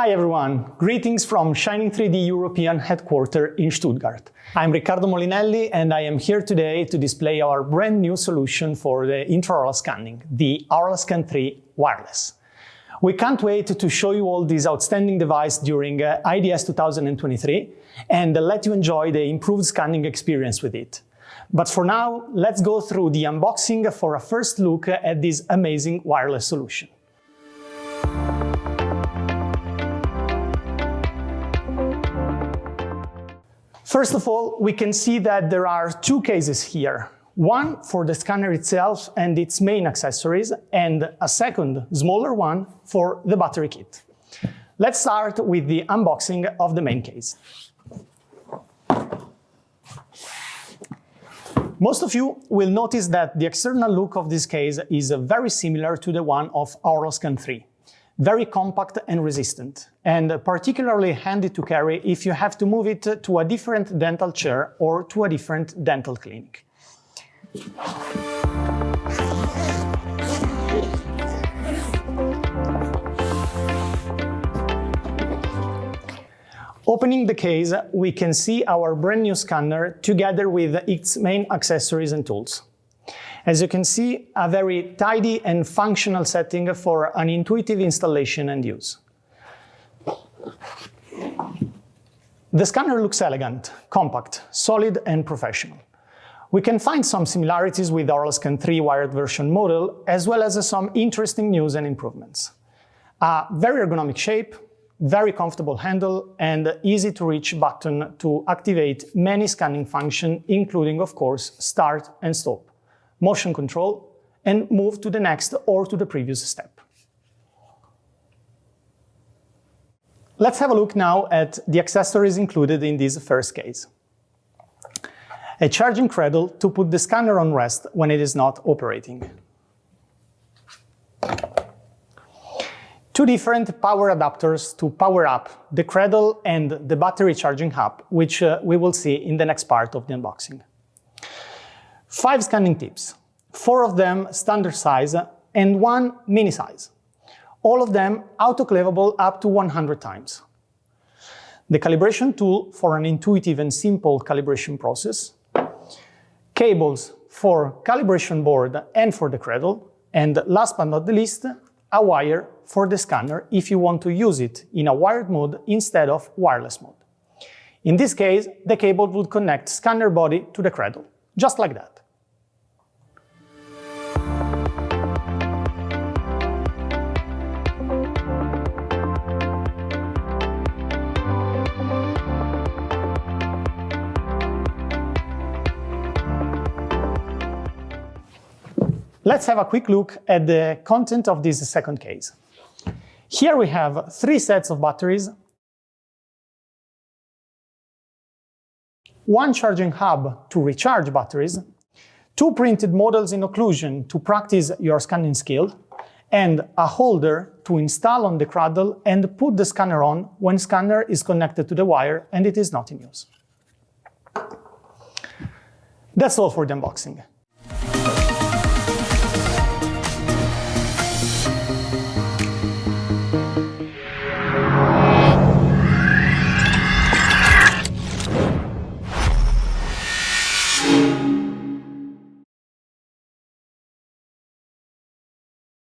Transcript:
Hi everyone, greetings from Shining 3D European headquarters in Stuttgart. I'm Riccardo Molinelli and I am here today to display our brand new solution for the intraoral scanning, the Aoralscan3 wireless. We can't wait to show you all this outstanding device during IDS 2023 and let you enjoy the improved scanning experience with it. But for now, let's go through the unboxing for a first look at this amazing wireless solution. First of all, we can see that there are two cases here. One for the scanner itself and its main accessories, and a second, smaller one for the battery kit. Let's start with the unboxing of the main case. Most of you will notice that the external look of this case is very similar to the one of Aoralscan3. Very compact and resistant, and particularly handy to carry if you have to move it to a different dental chair or to a different dental clinic. Opening the case, we can see our brand new scanner together with its main accessories and tools. As you can see, a very tidy and functional setting for an intuitive installation and use. The scanner looks elegant, compact, solid and professional. We can find some similarities with Aoralscan3 wired version model, as well as some interesting news and improvements. A very ergonomic shape, very comfortable handle, and easy to reach button to activate many scanning functions, including, of course, start and stop, motion control, and move to the next or to the previous step. Let's have a look now at the accessories included in this first case. A charging cradle to put the scanner on rest when it is not operating. Two different power adapters to power up the cradle and the battery charging hub, which we will see in the next part of the unboxing. 5 scanning tips, 4 of them standard size and 1 mini size. All of them autoclavable up to 100 times. The calibration tool for an intuitive and simple calibration process. Cables for calibration board and for the cradle. And last but not the least, a wire for the scanner if you want to use it in a wired mode instead of wireless mode. In this case, the cable would connect scanner body to the cradle, just like that. Let's have a quick look at the content of this second case. Here we have 3 sets of batteries, 1 charging hub to recharge batteries, 2 printed models in occlusion to practice your scanning skill, and a holder to install on the cradle and put the scanner on when scanner is connected to the wire and it is not in use. That's all for the unboxing.